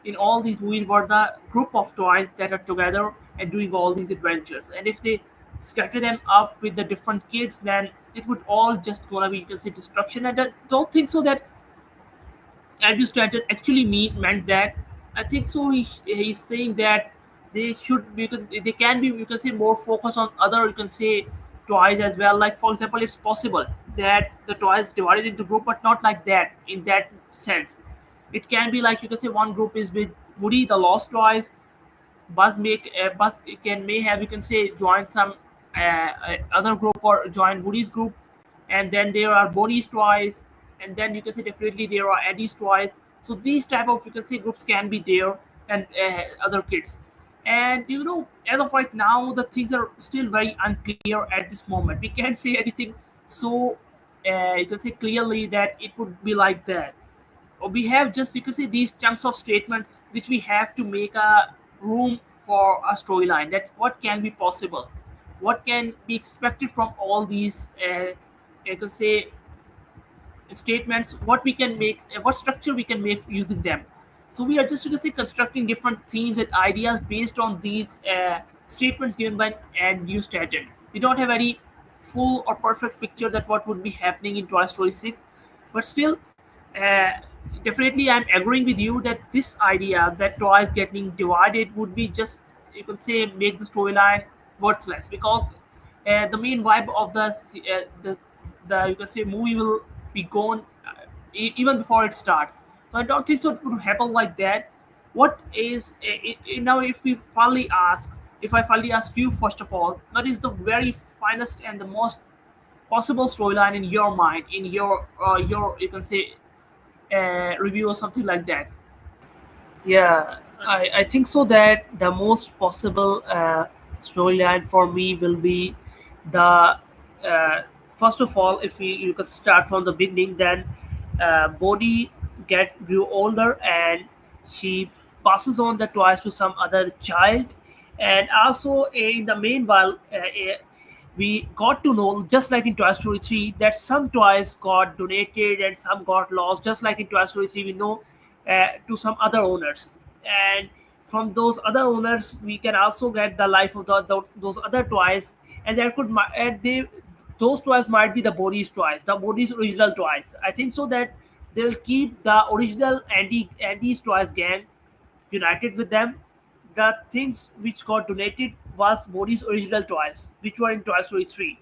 in all these movies were the group of toys that are together and doing all these adventures. And if they scatter them up with the different kids, then it would all just gonna be, you can say, destruction. And I don't think so that Andrew Stanton actually meant that. I think so. He's saying that they should, because they can be, you can say, more focused on other, you can say, toys as well. Like, for example, it's possible that the toys divided into group, but not like that in that sense. It can be like you can say one group is with Woody the Lost Toys. Buzz can may have you can say join some other group or join Woody's group, and then there are Bonnie's twice, and then you can say definitely there are Eddie's twice. So these type of you can say groups can be there, and other kids. And as of right now, the things are still very unclear at this moment. We can't say anything so you can say clearly that it would be like that. We have just you can say these chunks of statements which we have to make a room for a storyline, that what can be possible, what can be expected from all these you can say statements, what we can make, what structure we can make using them. So we are just you can say constructing different themes and ideas based on these statements given by and new stated. We don't have any full or perfect picture that what would be happening in Toy Story 6, but still uh, definitely I'm agreeing with you that this idea that toys getting divided would be just you can say make the storyline worthless, because the main vibe of the you can say movie will be gone even before it starts. So I don't think so it would happen like that. What is now if I finally ask you first of all, what is the very finest and the most possible storyline in your mind, in your you can say review or something like that? Yeah, I think so that the most possible storyline for me will be the first of all, if you could start from the beginning, then Bodhi grew older and she passes on the toys to some other child, and also in the meanwhile, we got to know, just like in Toy Story 3, that some toys got donated and some got lost. Just like in Toy Story 3, we know to some other owners, and from those other owners, we can also get the life of those other toys, and there and those toys might be the the Bodhi's original toys. I think so that they'll keep the original Andy's toys gang united with them. The things which got donated was Bodhi's original toys, which were in Toy Story 3.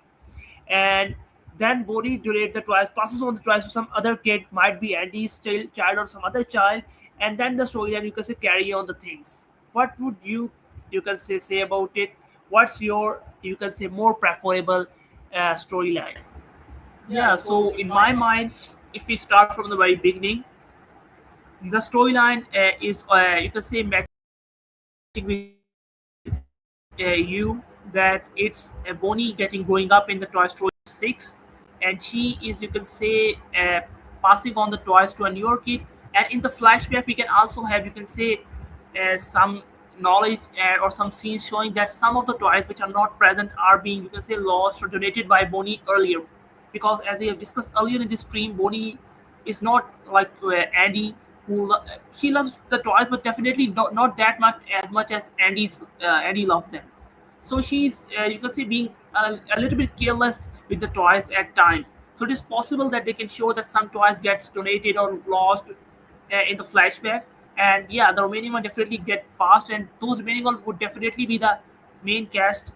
And then Bodhi donated the toys, passes on the toys to some other kid, might be Andy's child or some other child, and then the storyline you can say carry on the things. What would you can say about it? What's your you can say more preferable storyline? Yeah, so in my mind, if we start from the very beginning, the storyline is you can say matching with you, that it's Bonnie getting growing up in the Toy Story 6, and she is you can say passing on the toys to a newer kid. And in the flashback, we can also have you can say some knowledge or some scenes showing that some of the toys which are not present are being you can say lost or donated by Bonnie earlier, because as we have discussed earlier in this stream, Bonnie is not like Andy, he loves the toys, but definitely not that much as Andy loves them. So she's you can say being a little bit careless with the toys at times. So it is possible that they can show that some toys gets donated or lost in the flashback, and yeah, the remaining one definitely get passed, and those remaining one would definitely be the main cast,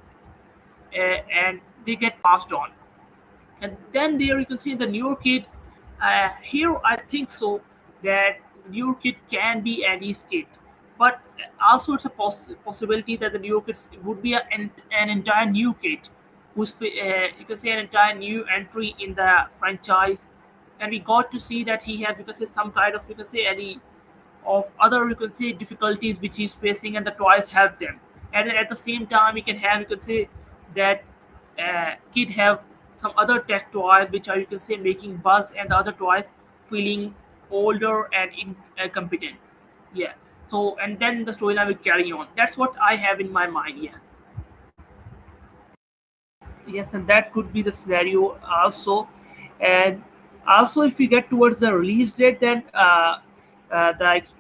and they get passed on. And then there you can see the newer kid. Here I think so that the newer kid can be Andy's kid, but also it's a possibility that the newer kids would be an entire new kid, you can say an entire new entry in the franchise. And we got to see that he has you can say some kind of you can say any of other you can say difficulties which he's facing, and the toys help them. And then at the same time, we can have you can say that kid have some other tech toys which are you can say making Buzz and the other toys feeling older and incompetent. Yeah. So and then the storyline will carry on. That's what I have in my mind. Yeah. Yes, and that could be the scenario also. And also, if we get towards the release date, then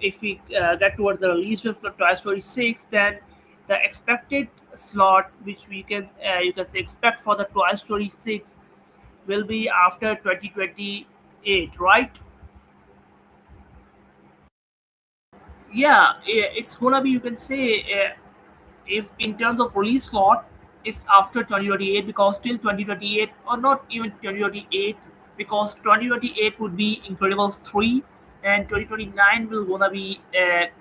if we get towards the release date for Toy Story 6, then the expected slot which we can you can say expect for the Toy Story 6 will be after 2028, right? Yeah, it's gonna be you can say if in terms of release slot, it's after 2028, because till 2028 or not even 2028, because 2028 would be Incredibles 3, and 2029 will gonna be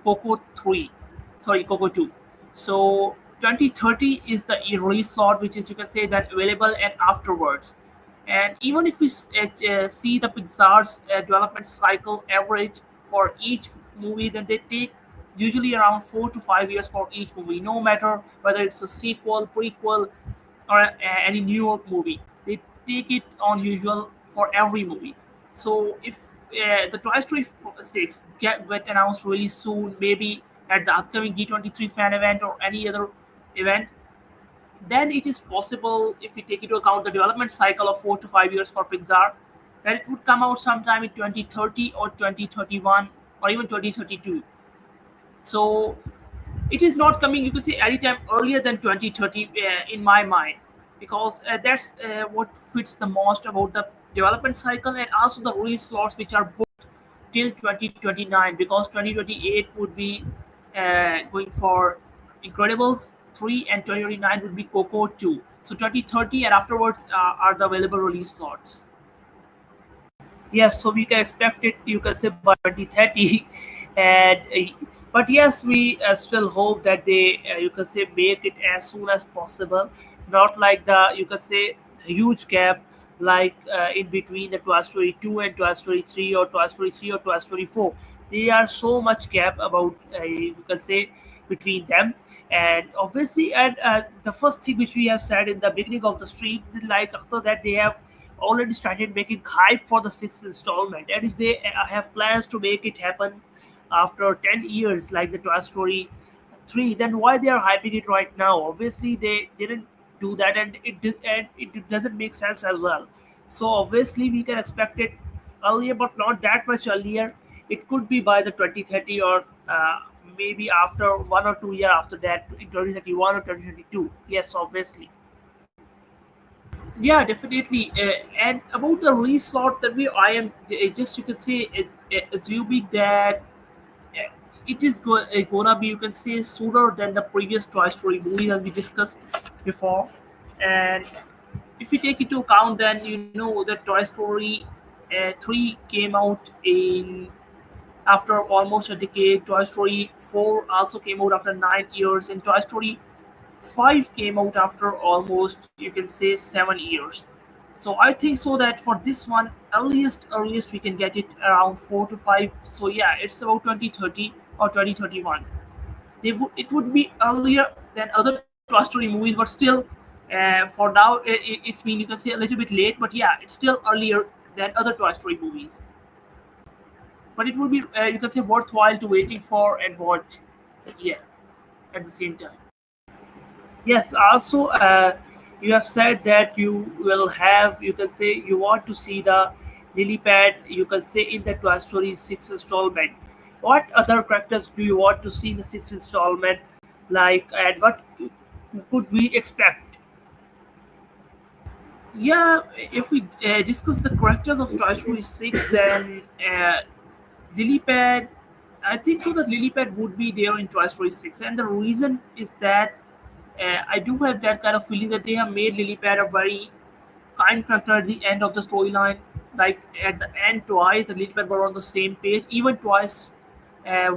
Coco 3, sorry, Coco 2. So 2030 is the release slot, which is, you can say, that available and afterwards. And even if we see the Pixar's development cycle average for each movie, then they take usually around 4 to 5 years for each movie, no matter whether it's a sequel, prequel, or any newer movie. They take it on usual for every movie. So if the Toy Story 6 get announced really soon, maybe at the upcoming D23 fan event or any other event, then it is possible, if we take into account the development cycle of 4 to 5 years for Pixar, that it would come out sometime in 2030 or 2031 or even 2032. So it is not coming, you can say, anytime earlier than 2030 in my mind, because that's what fits the most about the development cycle, and also the release slots which are booked till 2029, because 2028 would be going for Incredibles 3 and 2029 would be Coco 2. So 2030 and afterwards are the available release slots. Yes, so we can expect it, you can say, by 2030. And but yes, we still hope that they, you can say, make it as soon as possible, not like the, you can say, huge gap, like in between the Toy Story 2 and Toy Story 3, or Toy Story 3 or Toy Story 4. There are so much gap about, you can say, between them. And obviously, and the first thing which we have said in the beginning of the stream, like after that they have already started making hype for the sixth installment, and if they have plans to make it happen after 10 years like the Toy Story 3, then why they are hyping it right now? Obviously they didn't do that, and it doesn't make sense as well. So obviously we can expect it earlier, but not that much earlier. It could be by the 2030, or maybe after 1 or 2 years after that, in 2031 or 2032. Yes, obviously. Yeah, definitely. And about the release slot, that we I am just, you can say, assuming that uh, it is gonna be, you can say, sooner than the previous Toy Story movie as we discussed before. And if we take into account, then you know that Toy Story 3 came out in after almost a decade. Toy Story 4 also came out after 9 years, and Toy Story 5 came out after almost, you can say, 7 years. So I think so that for this one, earliest we can get it around 4 to 5. So yeah, it's about 2030 or 2031. It would be earlier than other Toy Story movies, but still, for now, it's been, you can say, a little bit late. But yeah, it's still earlier than other Toy Story movies. But it would be, you can say, worthwhile to waiting for and watch. Yeah, at the same time. Yes, also, you have said that you will have, you can say, you want to see the lily pad, you can say, in the Toy Story 6 installment. What other characters do you want to see in the 6th installment? Like, and what could we expect? Yeah, if we discuss the characters of Toy Story 6, then Lilypad, I think so that Lilypad would be there in Toy Story 6. And the reason is that I do have that kind of feeling that they have made Lilypad a very kind character at the end of the storyline. Like at the end, twice and Lilypad were on the same page. Even twice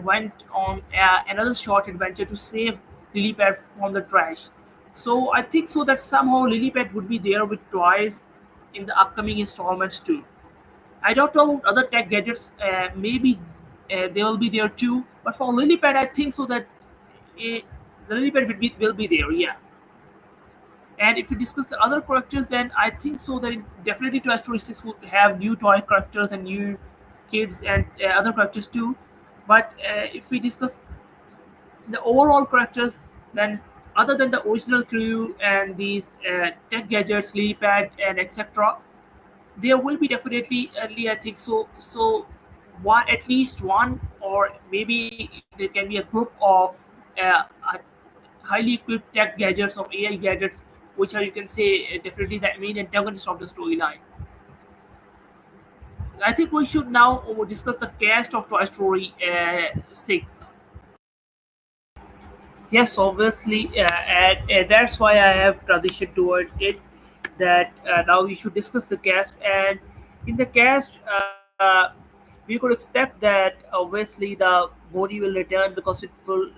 went on another short adventure to save Lilypad from the trash. So I think so that somehow Lilypad would be there with twice in the upcoming installments too. I don't know about other tech gadgets. Maybe they will be there too. But for Lilypad, I think so that uh, the Lilypad will be there. Yeah. And if we discuss the other characters, then I think so that definitely Toy Story 6 will have new toy characters and new kids and other characters too. But if we discuss the overall characters, then other than the original crew and these tech gadgets, Lilypad and etc., there will be definitely early, I think so. So one, at least one, or maybe there can be a group of highly equipped tech gadgets or AI gadgets, which are, you can say, definitely the main antagonists of the storyline. I think we should now discuss the cast of Toy Story 6. Yes, obviously, and that's why I have transitioned towards it. That now we should discuss the cast, and in the cast, we could expect that obviously the body will return because it will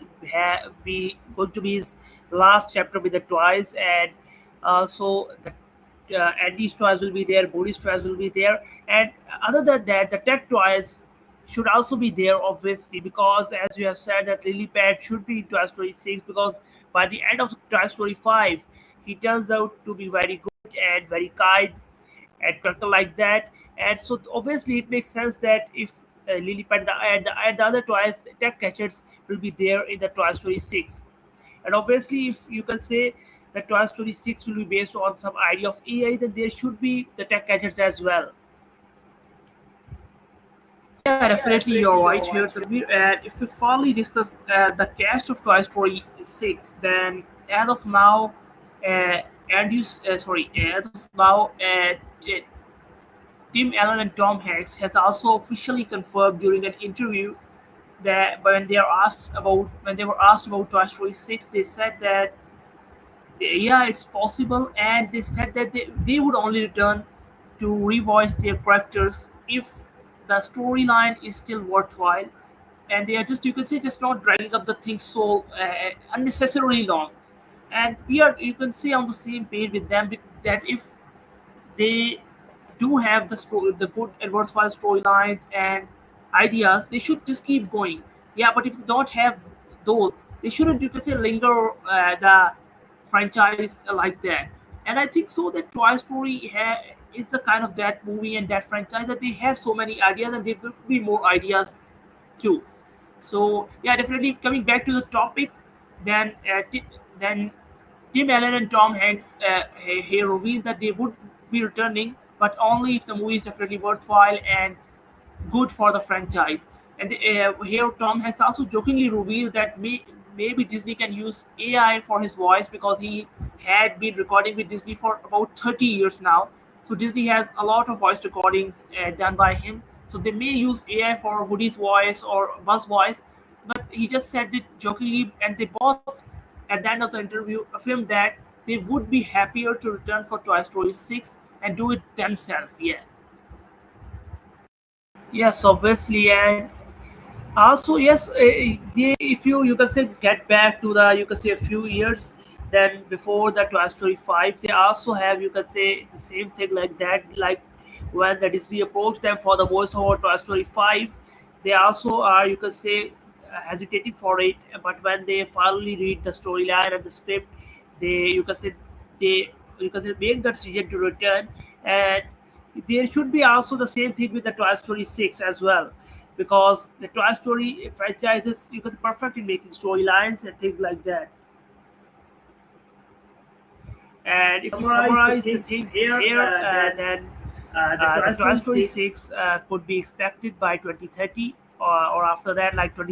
be going to be his last chapter with the toys, and so the Andy's toys will be there, Body's toys will be there, and other than that, the tech toys should also be there, obviously, because as you have said, that Lily Pad should be in Toy Story 6, because by the end of Toy Story 5, he turns out to be very good and very kind and character like that. And so obviously it makes sense that if Lily Pad and the other toys, tech gadgets, will be there in the Toy Story 6. And obviously, if you can say that Toy Story 6 will be based on some idea of AI, then there should be the tech gadgets as well. Yeah, definitely you're right here, Tanvir. And if we finally discuss the cast of Toy Story 6, then as of now, uh, as of now, Tim Allen and Tom Hanks has also officially confirmed during an interview that when they were asked about Toy Story 6, they said that yeah, it's possible, and they said that they would only return to revoice their characters if the storyline is still worthwhile, and they are just, you can say, just not dragging up the thing so unnecessarily long. And we are, you can say, on the same page with them, that if they do have the good and worthwhile storylines and ideas, they should just keep going. Yeah, but if they don't have those, they shouldn't, you can say, linger the franchise like that. And I think so that Toy Story is the kind of that movie and that franchise that they have so many ideas, and there will be more ideas too. So yeah, definitely coming back to the topic, then then Tim Allen and Tom Hanks he revealed that they would be returning, but only if the movie is definitely worthwhile and good for the franchise. And here Tom Hanks also jokingly revealed that maybe Disney can use AI for his voice, because he had been recording with Disney for about 30 years now. So Disney has a lot of voice recordings done by him. So they may use AI for Woody's voice or Buzz voice, but he just said it jokingly, and they both, at the end of the interview, affirmed that they would be happier to return for Toy Story 6 and do it themselves. Yeah. Yes, obviously, and also, yes, if you can say get back to the, you can say, a few years, then before the Toy Story 5, they also have, you can say, the same thing like that. Like when the Disney approached them for the voiceover Toy Story 5, they also are, you can say, hesitating for it. But when they finally read the storyline and the script, they you can say make the decision to return. And there should be also the same thing with the Toy Story 6 as well, because the Toy Story franchises, you can say, perfect in making storylines and things like that. And if you summarize the things here, then the Toy Story 6 could be expected by 2030, or after that, like 20.